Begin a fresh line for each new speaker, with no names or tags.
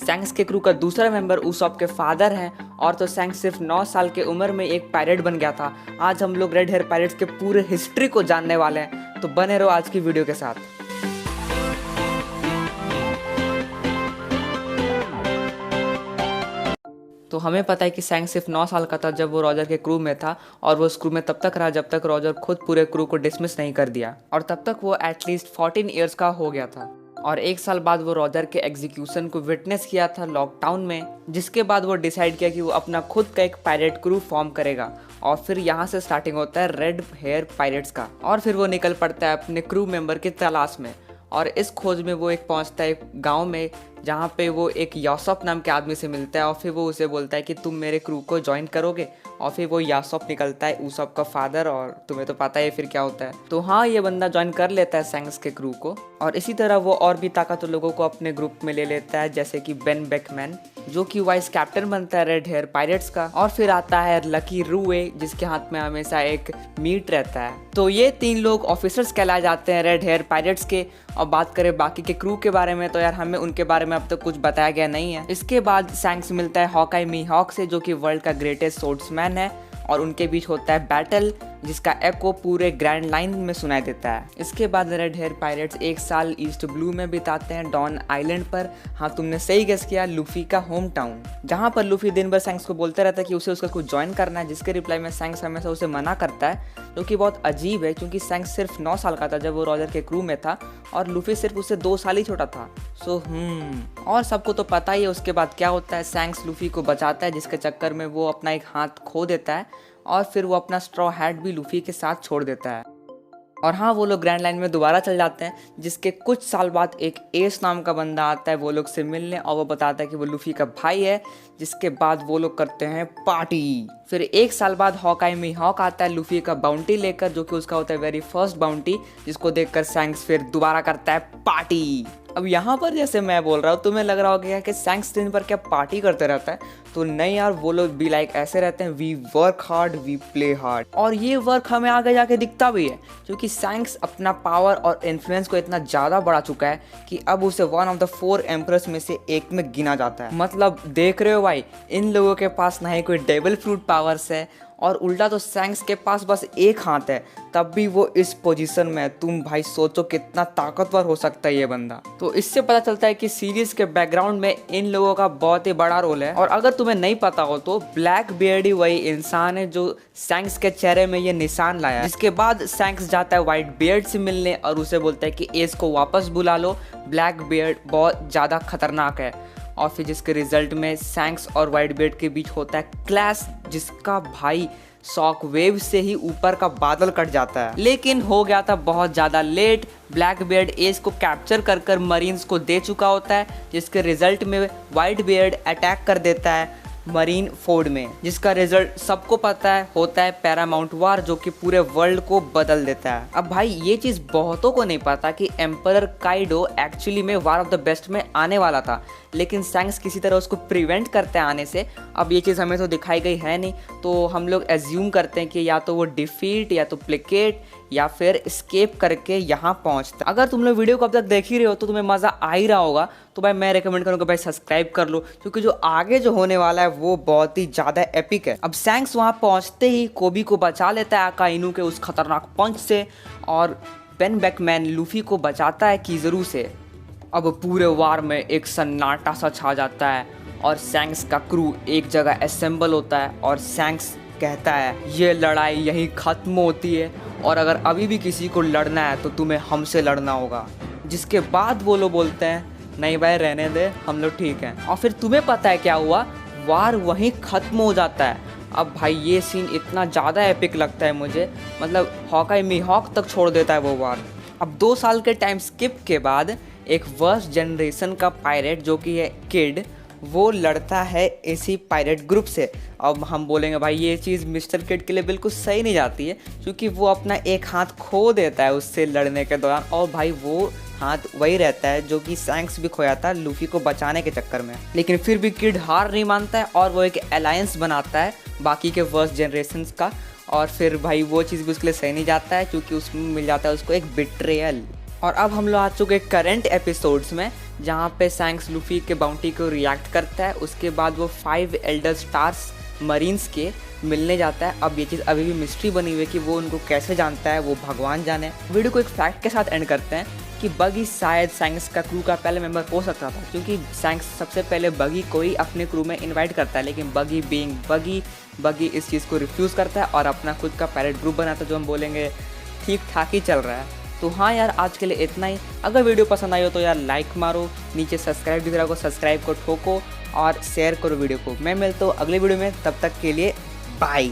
सैंक्स के क्रू का दूसरा मेंबर उसॉप के फादर हैं। और तो सैंक्स सिर्फ 9 साल की उम्र में एक पायरेट बन गया था। आज हम लोग रेड हेयर पायरेट्स के पूरे हिस्ट्री को जानने वाले हैं, तो बने रहो आज की वीडियो के साथ। तो हमें पता है कि सैंक्स सिर्फ 9 साल का था जब वो रॉजर के क्रू में था, और वो उस क्रू में तब तक रहा जब तक रॉजर खुद पूरे क्रू को डिसमिस नहीं कर दिया, और तब तक वो एटलीस्ट 14 ईयर्स का हो गया था। और 1 साल बाद वो रॉजर के एग्जीक्यूशन को विटनेस किया था लॉकडाउन में, जिसके बाद वो डिसाइड किया कि वो अपना खुद का एक पायरेट क्रू फॉर्म करेगा। और फिर यहाँ से स्टार्टिंग होता है रेड हेयर पायरेट्स का। और फिर वो निकल पड़ता है अपने क्रू मेंबर की तलाश में, और इस खोज में वो एक पहुंचता है एक गांव में, जहाँ पे वो एक यासोप नाम के आदमी से मिलता है। और फिर वो उसे बोलता है कि तुम मेरे क्रू को ज्वाइन करोगे। और फिर वो यासोप निकलता है उसॉप का फादर, और तुम्हें तो पता है फिर क्या होता है। तो हाँ, ये बंदा ज्वाइन कर लेता है सैंक्स के क्रू को, और इसी तरह वो और भी ताकतवर लोगों को अपने ग्रुप में ले लेता है, जैसे कि बेन बेकमैन, जो कि वाइस कैप्टन बनता है रेड हेयर पायरेट्स का। और फिर आता है लकी रूए, जिसके हाथ में हमेशा एक मीट रहता है। तो ये 3 लोग ऑफिसर्स कहलाए जाते हैं रेड हेयर पायरेट्स के। और बात करें बाकी के क्रू के बारे में, तो यार हमें उनके बारे में अब तक कुछ बताया गया नहीं है। इसके बाद सैंक्स मिलता है हॉकाई मीहॉक से, जो कि वर्ल्ड का ग्रेटेस्ट सोर्ड्समैन है, और उनके बीच होता है बैटल, जिसका एको पूरे ग्रैंड लाइन में सुनाई देता है। इसके बाद रेड हेयर पायरेट्स 1 साल ईस्ट ब्लू में बिताते हैं, डॉन आइलैंड पर। हाँ, तुमने सही गेस किया, लूफी का होम टाउन, जहाँ पर लूफी दिन भर सैंक्स को बोलता रहता है कि उसे उसका कुछ ज्वाइन करना है, जिसके रिप्लाई में सैंक्स हमेशा उसे मना करता है, जो कि बहुत अजीब है, क्योंकि सैंक्स सिर्फ 9 साल का था जब वो रॉजर के क्रू में था, और लूफी सिर्फ उससे 2 साल ही छोटा था। और सबको तो पता ही है उसके बाद क्या होता है। सैंक्स लूफी को बचाता है, जिसके चक्कर में वो अपना एक हाथ खो देता है, और फिर वो अपना स्ट्रॉ हैट भी लूफी के साथ छोड़ देता है। और हाँ, वो लोग ग्रैंड लाइन में दोबारा चल जाते हैं, जिसके कुछ साल बाद एक एस नाम का बंदा आता है वो लोग से मिलने, और वो बताता है कि वो लूफी का भाई है। जिसके बाद वो लोग करते हैं पार्टी। फिर 1 साल बाद हॉकाई मीहॉक आता है लूफी का बाउंटी लेकर, जो कि उसका होता है वेरी फर्स्ट बाउंटी, जिसको देखकर सैंक्स फिर दोबारा करता है पार्टी। अब यहाँ पर जैसे मैं बोल रहा हूँ, तुम्हें लग रहा होगा कि सैंक्स दिन पर क्या पार्टी करते रहता है, तो नहीं यार, वो लोग भी लाइक ऐसे रहते हैं, we work hard we play hard. और ये वर्क हमें आगे जाके दिखता भी है, क्योंकि सैंक्स अपना पावर और इन्फ्लुएंस को इतना ज़्यादा बढ़ा चुका है कि अब उसे 1 ऑफ द 4 एम्परर्स में से एक में गिना जाता है। मतलब देख रहे हो भाई, इन लोगों के पास ना ही कोई डेविल फ्रूट पावर्स है, और उल्टा तो सैंक्स के पास बस एक हाथ है, तब भी वो इस पोजीशन में है। तुम भाई सोचो कितना ताकतवर हो सकता है ये बंदा। तो इससे पता चलता है कि सीरीज के बैकग्राउंड में इन लोगों का बहुत ही बड़ा रोल है। और अगर तुम्हें नहीं पता हो तो ब्लैक बियर्ड ही वही इंसान है जो सैंक्स के चेहरे में ये निशान लाया। जिसके बाद सैंक्स जाता है व्हाइट बियर्ड से मिलने, और उसे बोलता है कि एस को वापस बुला लो, ब्लैक बियर्ड बहुत ज़्यादा खतरनाक है। और फिर जिसके रिजल्ट में सैंक्स और व्हाइट बियर्ड के बीच होता है क्लैश, जिसका भाई शॉक वेव से ही ऊपर का बादल कट जाता है। लेकिन हो गया था बहुत ज़्यादा लेट। ब्लैक बियर्ड एस को कैप्चर कर मरीन्स को दे चुका होता है, जिसके रिजल्ट में व्हाइट बियर्ड अटैक कर देता है मरीन फोर्ड में, जिसका रिजल्ट सबको पता है होता है पैरामाउंट वार, जो कि पूरे वर्ल्ड को बदल देता है। अब भाई ये चीज़ बहुतों को नहीं पता कि एम्परर काइडो एक्चुअली में वार ऑफ द बेस्ट में आने वाला था, लेकिन सैंक्स किसी तरह उसको प्रिवेंट करते हैं आने से। अब ये चीज़ हमें तो दिखाई गई है नहीं, तो हम लोग एज्यूम करते हैं कि या तो वो डिफीट या तो प्लेकेट या फिर स्केप करके यहाँ पहुँचता। अगर तुम लोग वीडियो को अब तक देख ही रहे हो तो तुम्हें मज़ा आ ही रहा होगा, तो भाई मैं रेकमेंड करूँगा भाई सब्सक्राइब कर लो, क्योंकि जो आगे जो होने वाला है वो बहुत ही ज़्यादा एपिक है। अब सैंक्स वहाँ पहुँचते ही कोबी को बचा लेता है अकाइनू के उस खतरनाक पंच से, और बेन बेकमैन लूफी को बचाता है कीजरू से। अब पूरे वार में एक सन्नाटा सा छा जाता है, और सैंक्स का क्रू एक जगह असेंबल होता है, और सैंक्स कहता है ये लड़ाई यहीं ख़त्म होती है, और अगर अभी भी किसी को लड़ना है तो तुम्हें हमसे लड़ना होगा। जिसके बाद वो लोग बोलते हैं नहीं भाई रहने दे, हम लोग ठीक हैं। और फिर तुम्हें पता है क्या हुआ, वार वहीं ख़त्म हो जाता है। अब भाई ये सीन इतना ज़्यादा एपिक लगता है मुझे, मतलब हॉकाई मीहॉक तक छोड़ देता है वो वार। अब 2 साल के टाइम स्किप के बाद एक वर्स्ट जनरेशन का पायरेट जो कि है किड, वो लड़ता है इसी पायरेट ग्रुप से। अब हम बोलेंगे भाई ये चीज़ मिस्टर किड के लिए बिल्कुल सही नहीं जाती है, क्योंकि वो अपना एक हाथ खो देता है उससे लड़ने के दौरान, और भाई वो हाथ वही रहता है जो कि सैंक्स भी खोया था लूफी को बचाने के चक्कर में। लेकिन फिर भी किड हार नहीं मानता है, और वो एक अलायंस बनाता है बाकी के वर्स्ट जनरेशन्स का, और फिर भाई वो चीज़ भी उसके लिए सही नहीं जाता है, क्योंकि उसमें मिल जाता है उसको एक बिट्रेयल। और अब हम लोग आ चुके करंट एपिसोड्स में, जहाँ पे सैंक्स लूफी के बाउंटी को रिएक्ट करता है। उसके बाद वो 5 एल्डर स्टार्स मरीन्स के मिलने जाता है। अब ये चीज़ अभी भी मिस्ट्री बनी हुई है कि वो उनको कैसे जानता है, वो भगवान जाने। वीडियो को एक फैक्ट के साथ एंड करते हैं कि बगी शायद सैंक्स का क्रू का पहले मेंबर हो सकता था, क्योंकि सैंक्स सबसे पहले बगी को ही अपने क्रू में इनवाइट करता है, लेकिन बगी बीइंग बगी इस चीज़ को रिफ्यूज़ करता है और अपना खुद का पायरेट ग्रुप बनाता है, जो हम बोलेंगे ठीक ठाक ही चल रहा है। तो हाँ यार, आज के लिए इतना ही। अगर वीडियो पसंद आई हो तो यार लाइक मारो, नीचे सब्सक्राइब दिख रहा हो सब्सक्राइब को ठोको और शेयर करो वीडियो को। मैं मिलता हूँ अगले वीडियो में, तब तक के लिए बाय।